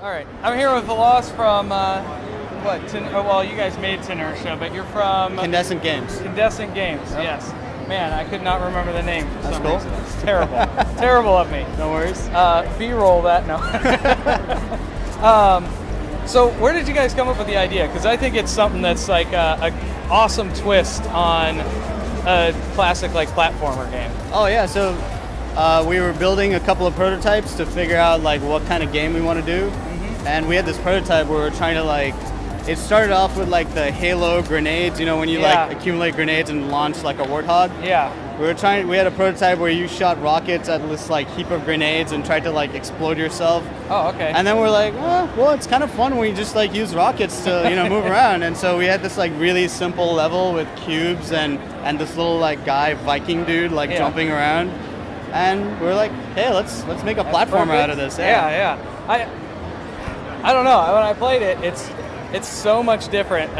All right. I'm here with Vilas from, well, you guys made Tinertia, but you're from... Candescent Games. Candescent Games, yes. Man, I could not remember the name. That's cool. It's terrible. Terrible of me. No worries. B-roll that, no. So where did you guys come up with the idea? Because I think it's something that's like an awesome twist on a classic like platformer game. Oh yeah, so we were building a couple of prototypes to figure out like what kind of game we want to do, and we had this prototype where we were trying to like. It started off with like the Halo grenades, you know, when you like accumulate grenades and launch like a warthog. Yeah. We had a prototype where you shot rockets at this like heap of grenades and tried to like explode yourself. Oh, okay. And then we're like, well, it's kind of fun when you just like use rockets to, you know, move around. And so we had this like really simple level with cubes and this little like guy Viking dude like jumping around. And we're like, hey, let's make a platformer out of this. Yeah. I don't know. When I played it, it's so much different.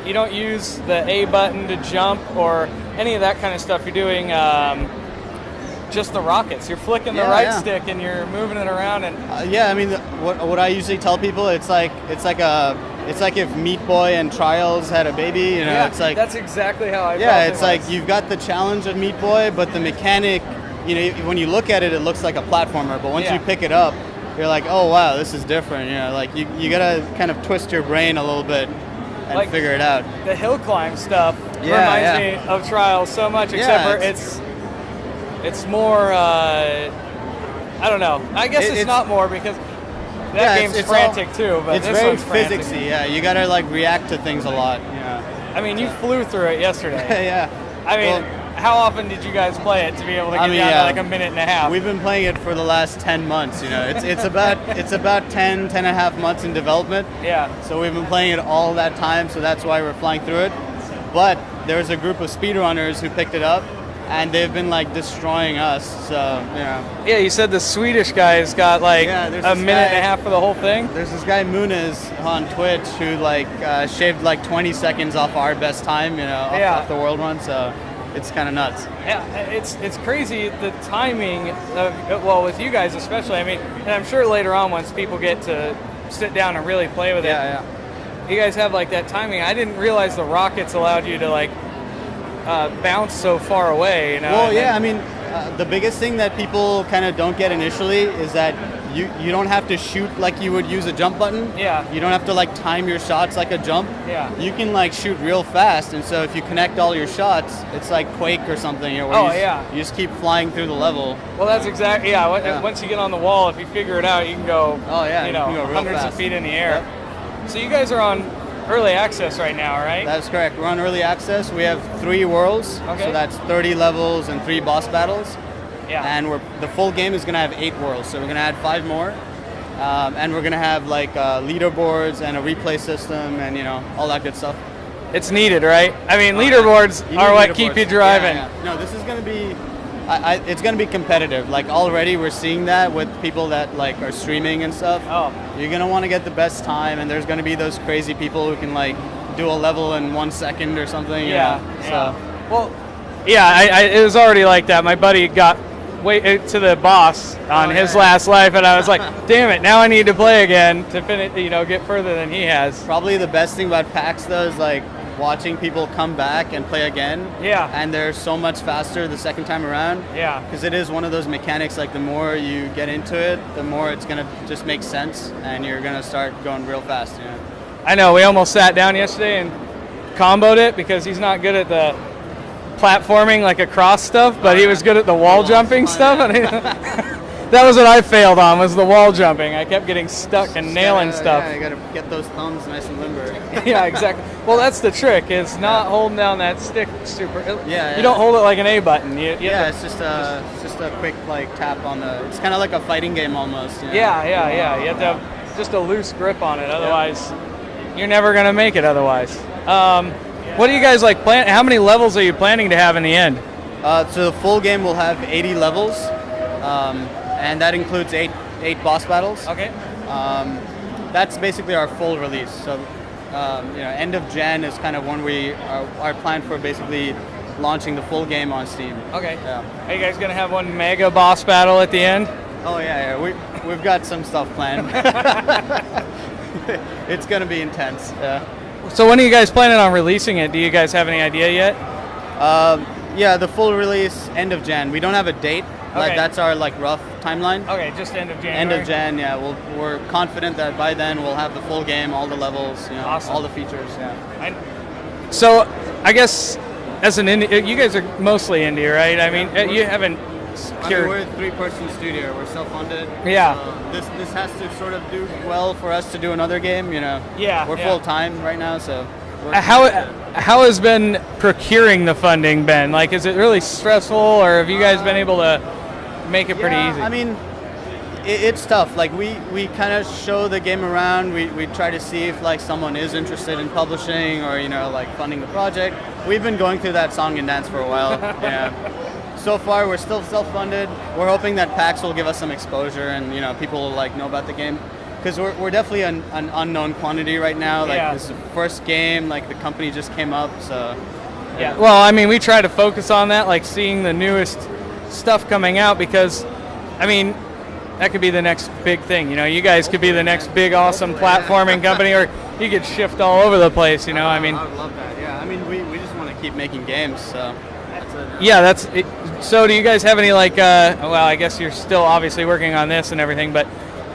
You don't use the A button to jump or any of that kind of stuff. You're doing just the rockets. You're flicking the right stick and you're moving it around. And I mean, what I usually tell people, it's like if Meat Boy and Trials had a baby. You know, it's like that's exactly how I. Yeah, it's like you've got the challenge of Meat Boy, but the mechanic. You know, when you look at it, it looks like a platformer. But once you pick it up, you're like, oh wow, this is different. You know, like you gotta kind of twist your brain a little bit and like figure it out. The hill climb stuff reminds me of Trials so much, except for it's more. I don't know. I guess it's not more because that game's frantic too. But it's this very one's frantic. physicsy. Yeah, you gotta like react to things a lot. Yeah. I mean, you flew through it yesterday. Yeah. I mean. How often did you guys play it to be able to get down to like a minute and a half? We've been playing it for the last 10 months, you know. It's about 10 and a half months in development. Yeah. So we've been playing it all that time, so that's why we're flying through it. But there's a group of speedrunners who picked it up, and they've been like destroying us, so, you know. Yeah, you said the Swedish guy's got like a minute and a half for the whole thing? There's this guy Muniz on Twitch who like shaved like 20 seconds off our best time, you know, off the world run, so... It's kind of nuts. Yeah, it's crazy the timing of, well, with you guys especially. I mean, and I'm sure later on once people get to sit down and really play with it, you guys have like that timing. I didn't realize the rockets allowed you to like bounce so far away. You know? Well, I mean, the biggest thing that people kind of don't get initially is that you don't have to shoot like you would use a jump button. Yeah. You don't have to like time your shots like a jump. Yeah. You can like shoot real fast, and so if you connect all your shots, it's like Quake or something. You know, where you just keep flying through the level. Well, that's exactly Once you get on the wall, if you figure it out, you can go. You can go real hundreds fast. of feet in the air. Yep. So you guys are on early access right now, right? That's correct. We're on early access. We have 3 worlds, so that's 30 levels and 3 boss battles. Yeah. And the full game is going to have 8 worlds, so we're going to add 5 more. And we're going to have like leaderboards and a replay system and, you know, all that good stuff. It's needed, right? I mean, leaderboards are what keep you driving. Yeah. No, this is going to be... it's going to be competitive. Like already we're seeing that with people that like are streaming and stuff. Oh. You're going to want to get the best time, and there's going to be those crazy people who can like do a level in 1 second or something. Yeah. So. Well, it was already like that. My buddy got way to the boss on his last life, and I was like, damn it, now I need to play again to finish, get further than he has. Probably the best thing about PAX though is like watching people come back and play again. Yeah. And they're so much faster the second time around. Yeah. Because it is one of those mechanics, like the more you get into it, the more it's going to just make sense, and you're going to start going real fast. You know? I know, we almost sat down yesterday and comboed it because he's not good at the platforming, like across stuff, but he was good at the wall jumping stuff. And that was what I failed on, was the wall jumping. I kept getting stuck and nailing stuff. Yeah, you got to get those thumbs nice and limber. Yeah, exactly. Well, that's the trick, is not holding down that stick super. Yeah. You don't hold it like an A button. It's just a quick like tap on the. It's kind of like a fighting game almost. You know? Yeah. You have to have just a loose grip on it, otherwise you're never gonna make it. Otherwise. What do you guys like plan? How many levels are you planning to have in the end? So the full game will have 80 levels, and that includes 8 boss battles. Okay. That's basically our full release. So, end of Jan is kind of when we are planned for basically launching the full game on Steam. Okay. Yeah. Are you guys gonna have one mega boss battle at the end? Oh yeah. We've got some stuff planned. It's gonna be intense. Yeah. So when are you guys planning on releasing it? Do you guys have any idea yet? Yeah, the full release end of Jan. We don't have a date. Like Okay. that's our like rough timeline. Okay, just end of January. End of Jan. Yeah, we're confident that by then we'll have the full game, all the levels, Awesome. all the features. Yeah. So I guess as an indie, you guys are mostly indie, right? I mean, you haven't secured. we're a 3-person studio. We're self-funded. Yeah. This has to sort of do well for us to do another game. Yeah, We're yeah. full time right now, so. How has been procuring the funding been? Like, is it really stressful, or have you guys been able to make it pretty easy? I mean, it's tough. Like we kind of show the game around. We try to see if like someone is interested in publishing or like funding the project. We've been going through that song and dance for a while. Yeah. So far, we're still self-funded. We're hoping that PAX will give us some exposure and people will like know about the game. Because we're definitely an unknown quantity right now. Like this is the first game, like the company just came up, so. Yeah. Well, I mean, we try to focus on that, like seeing the newest stuff coming out, because, I mean, that could be the next big thing. You guys could be the next big, awesome platforming company, or you could shift all over the place. I mean. I would love that. Yeah. I mean, we just want to keep making games, so. That's it. Yeah, that's it. So, do you guys have any like? Well, I guess you're still obviously working on this and everything, but.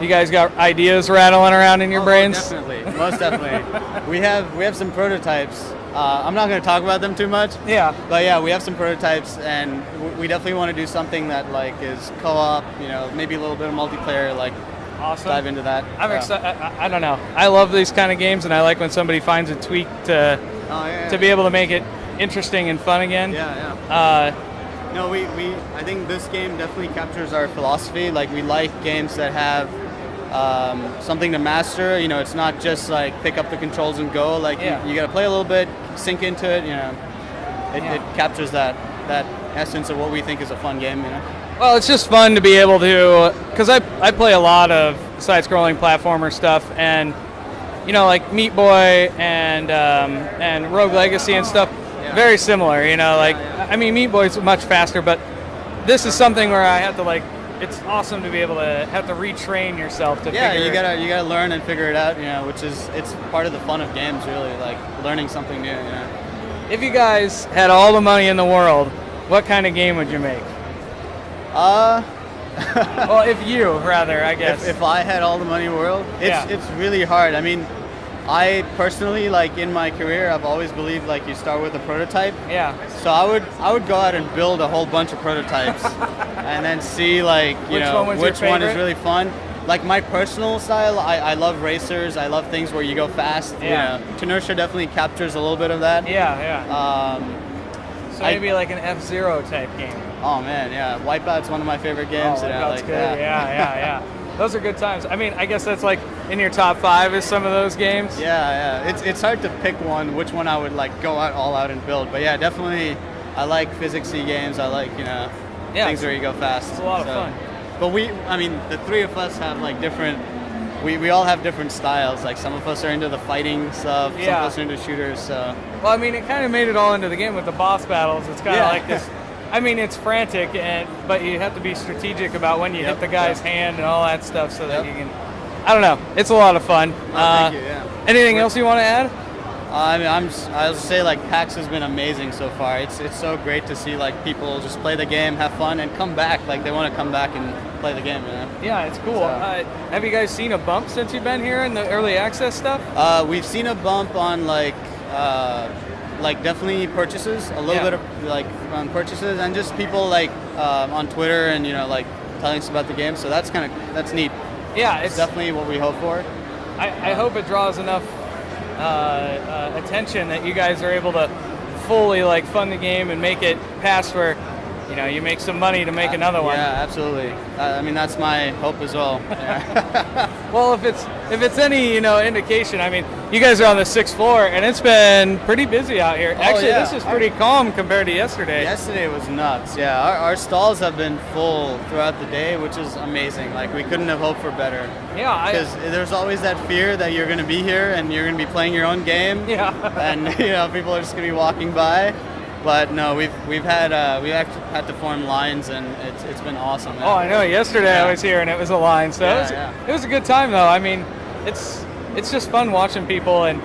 You guys got ideas rattling around in your brains? Definitely, most definitely. We have some prototypes. I'm not going to talk about them too much. Yeah. But yeah, we have some prototypes, and we definitely want to do something that like is co-op. Maybe a little bit of multiplayer. Like, awesome. Dive into that. I'm excited. I don't know. I love these kind of games, and I like when somebody finds a tweak to be able to make it interesting and fun again. Yeah. No, I think this game definitely captures our philosophy. Like, we like games that have something to master. It's not just like pick up the controls and go. Like you got to play a little bit, sink into it. It captures that essence of what we think is a fun game. Well, it's just fun to be able to, because I play a lot of side-scrolling platformer stuff, and like Meat Boy and Rogue Legacy and stuff, very similar. I mean, Meat Boy's much faster, but this is something where I have to like. It's awesome to be able to have to retrain yourself to figure. You gotta learn and figure it out. Which is it's part of the fun of games, really, like learning something new. If you guys had all the money in the world, what kind of game would you make? Well, if you rather, I guess. If I had all the money in the world, it's really hard. I mean, I personally, like in my career, I've always believed like you start with a prototype. Yeah. So I would go out and build a whole bunch of prototypes, and then see like which one is really fun. Like my personal style, I love racers. I love things where you go fast. Yeah. Tinertia definitely captures a little bit of that. Yeah. So maybe like an F-Zero type game. Oh man, yeah. Wipeout's one of my favorite games. Oh, Wipeout's good. Yeah. Those are good times. I mean, I guess that's like in your top 5 is some of those games. Yeah. It's hard to pick which one I would like go out all out and build. But yeah, definitely, I like physicsy games. I like things where you go fast. It's a lot of fun. But the three of us have like different. We all have different styles. Like some of us are into the fighting stuff. Some of us are into shooters. So. Well, I mean, it kind of made it all into the game with the boss battles. It's kind of like this. I mean, it's frantic, but you have to be strategic about when you hit the guy's hand and all that stuff, so that you can. I don't know. It's a lot of fun. Thank you. Yeah. Anything else you want to add? I'll say like PAX has been amazing so far. It's so great to see like people just play the game, have fun, and come back. Like they want to come back and play the game. Yeah, it's cool. So, have you guys seen a bump since you've been here in the early access stuff? We've seen a bump on like definitely purchases, a little bit of like on purchases, and just people like on Twitter and like telling us about the game. So that's neat. Yeah, it's definitely what we hope for. I hope it draws enough attention that you guys are able to fully like fund the game and make it past where you make some money to make another one. Yeah, absolutely. I mean, that's my hope as well. Yeah. Well, if it's any indication, I mean, you guys are on the 6th floor, and it's been pretty busy out here. Actually, this is pretty calm compared to yesterday. Yesterday was nuts. Yeah, our stalls have been full throughout the day, which is amazing. Like we couldn't have hoped for better. Yeah, because there's always that fear that you're going to be here and you're going to be playing your own game. Yeah. And people are just going to be walking by. But no, we've actually had to form lines, and it's been awesome. Oh, I know. Yesterday I was here, and it was a line, so it was a good time though. I mean, it's just fun watching people, and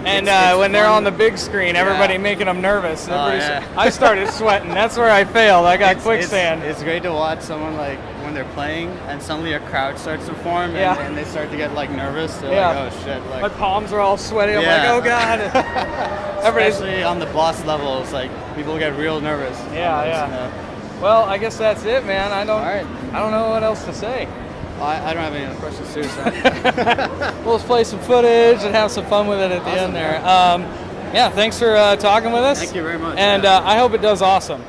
it's when they're on the big screen, everybody making them nervous. I started sweating. That's where I failed. I got quicksand. It's great to watch someone like when they're playing and suddenly a crowd starts to form and they start to get like nervous. They're like, oh shit! Like, my palms are all sweaty. I'm like, oh god. Especially on the boss levels, like people get real nervous. Well, I guess that's it, man. I don't know what else to say. I don't have any other questions too, so. We'll just play some footage and have some fun with it at the end there. Thanks for talking with us. Thank you very much. And I hope it does awesome.